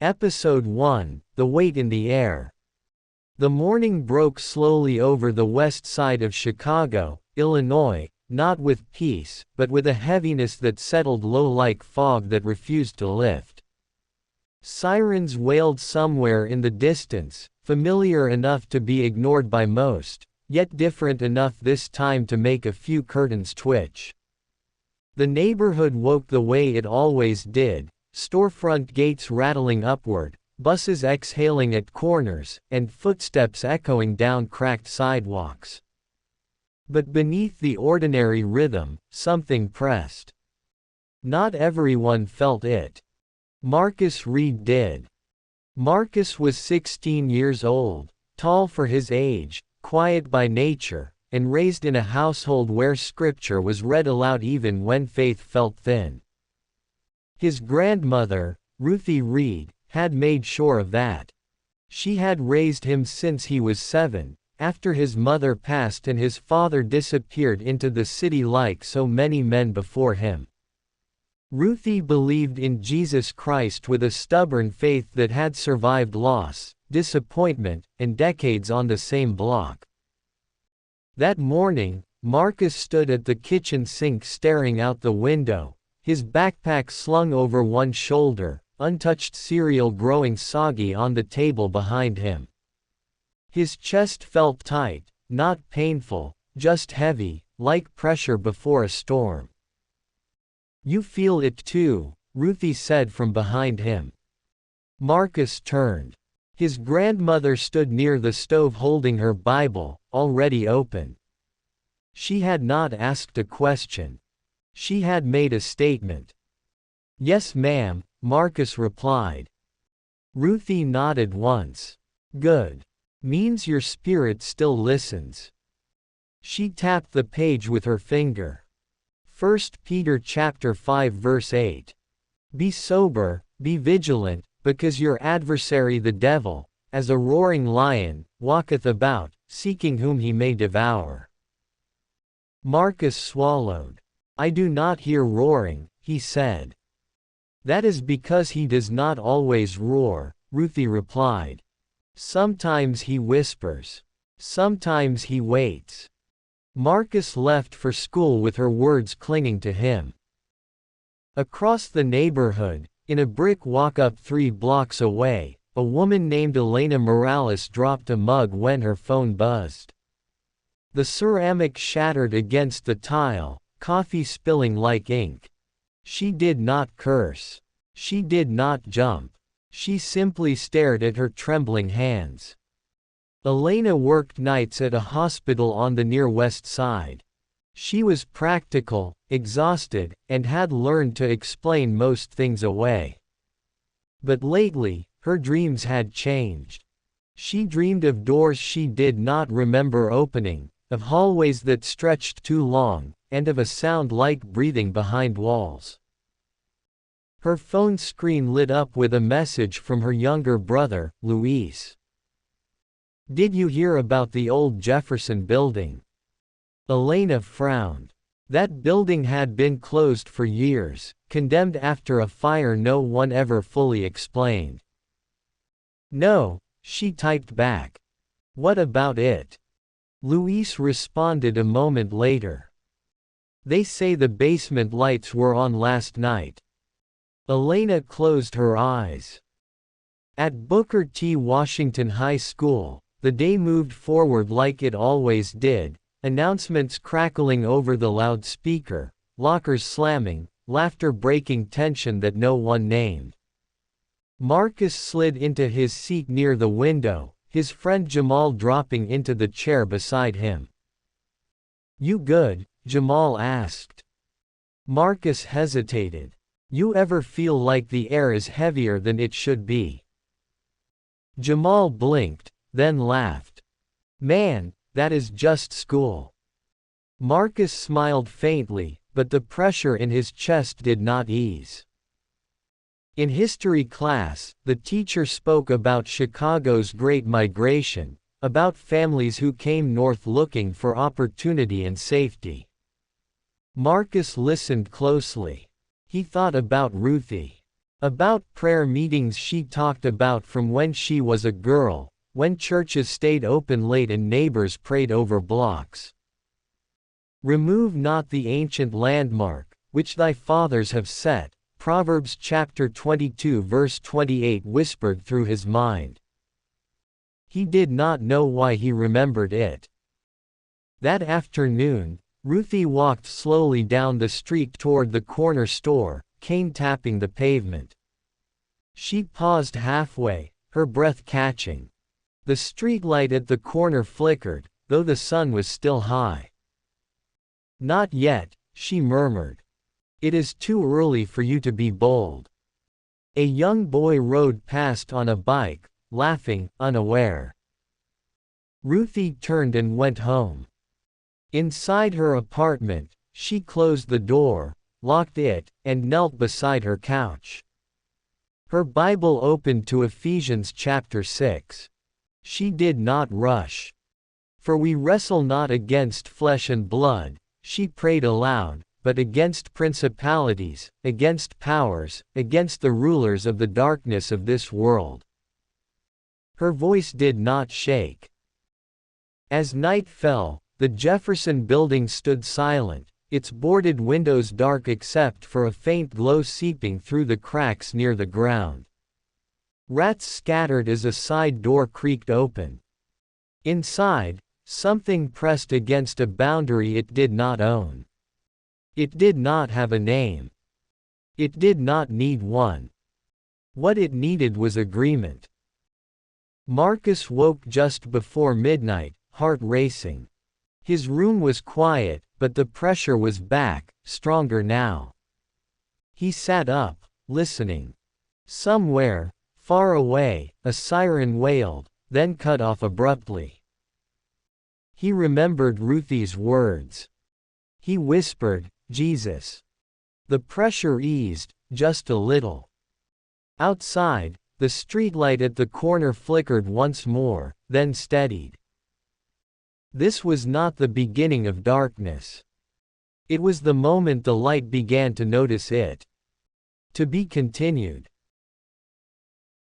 Episode 1, The Weight in the Air. The morning broke slowly over the west side of Chicago, Illinois, not with peace, but with a heaviness that settled low like fog that refused to lift. Sirens wailed somewhere in the distance, familiar enough to be ignored by most, yet different enough this time to make a few curtains twitch. The neighborhood woke the way it always did. Storefront gates rattling upward, buses exhaling at corners, and footsteps echoing down cracked sidewalks. But beneath the ordinary rhythm, something pressed. Not everyone felt it. Marcus Reed did. Marcus was 16 years old, tall for his age, quiet by nature, and raised in a household where scripture was read aloud even when faith felt thin. His grandmother, Ruthie Reed, had made sure of that. She had raised him since he was 7, after his mother passed and his father disappeared into the city like so many men before him. Ruthie believed in Jesus Christ with a stubborn faith that had survived loss, disappointment, and decades on the same block. That morning, Marcus stood at the kitchen sink staring out the window, his backpack slung over one shoulder, untouched cereal growing soggy on the table behind him. His chest felt tight, not painful, just heavy, like pressure before a storm. "You feel it too," Ruthie said from behind him. Marcus turned. His grandmother stood near the stove holding her Bible, already open. She had not asked a question. She had made a statement. "Yes, ma'am," Marcus replied. Ruthie nodded once. "Good. Means your spirit still listens." She tapped the page with her finger. 1 Peter chapter 5 verse 8. "Be sober, be vigilant, because your adversary the devil, as a roaring lion, walketh about, seeking whom he may devour." Marcus swallowed. "I do not hear roaring," he said. "That is because he does not always roar," Ruthie replied. "Sometimes he whispers. Sometimes he waits." Marcus left for school with her words clinging to him. Across the neighborhood, in a brick walk-up 3 blocks away, a woman named Elena Morales dropped a mug when her phone buzzed. The ceramic shattered against the tile, coffee spilling like ink. She did not curse. She did not jump. She simply stared at her trembling hands. Elena worked nights at a hospital on the near west side. She was practical, exhausted, and had learned to explain most things away. But lately, her dreams had changed. She dreamed of doors she did not remember opening, of hallways that stretched too long, and of a sound like breathing behind walls. Her phone screen lit up with a message from her younger brother, Luis. "Did you hear about the old Jefferson building?" Elena frowned. That building had been closed for years, condemned after a fire no one ever fully explained. "No," she typed back. "What about it?" Luis responded a moment later. "They say the basement lights were on last night." Elena closed her eyes. At Booker T. Washington High School, the day moved forward like it always did, announcements crackling over the loudspeaker, lockers slamming, laughter breaking tension that no one named. Marcus slid into his seat near the window, his friend Jamal dropping into the chair beside him. "You good?" Jamal asked. Marcus hesitated. "You ever feel like the air is heavier than it should be?" Jamal blinked, then laughed. "Man, that is just school." Marcus smiled faintly, but the pressure in his chest did not ease. In history class, the teacher spoke about Chicago's Great Migration, about families who came north looking for opportunity and safety. Marcus listened closely. He thought about Ruthie. About prayer meetings she talked about from when she was a girl, when churches stayed open late and neighbors prayed over blocks. Remove not the ancient landmark, which thy fathers have set, Proverbs chapter 22 verse 28 whispered through his mind. He did not know why he remembered it. That afternoon, Ruthie walked slowly down the street toward the corner store, cane tapping the pavement. She paused halfway, her breath catching. The streetlight at the corner flickered, though the sun was still high. "Not yet," she murmured. "It is too early for you to be bold." A young boy rode past on a bike, laughing, unaware. Ruthie turned and went home. Inside her apartment, she closed the door, locked it, and knelt beside her couch. Her Bible opened to Ephesians chapter 6. She did not rush. "For we wrestle not against flesh and blood," she prayed aloud, "but against principalities, against powers, against the rulers of the darkness of this world." Her voice did not shake. As night fell, the Jefferson Building stood silent, its boarded windows dark except for a faint glow seeping through the cracks near the ground. Rats scattered as a side door creaked open. Inside, something pressed against a boundary it did not own. It did not have a name. It did not need one. What it needed was agreement. Marcus woke just before midnight, heart racing. His room was quiet, but the pressure was back, stronger now. He sat up, listening. Somewhere, far away, a siren wailed, then cut off abruptly. He remembered Ruthie's words. He whispered, "Jesus." The pressure eased, just a little. Outside, the streetlight at the corner flickered once more, then steadied. This was not the beginning of darkness. It was the moment the light began to notice it. To be continued.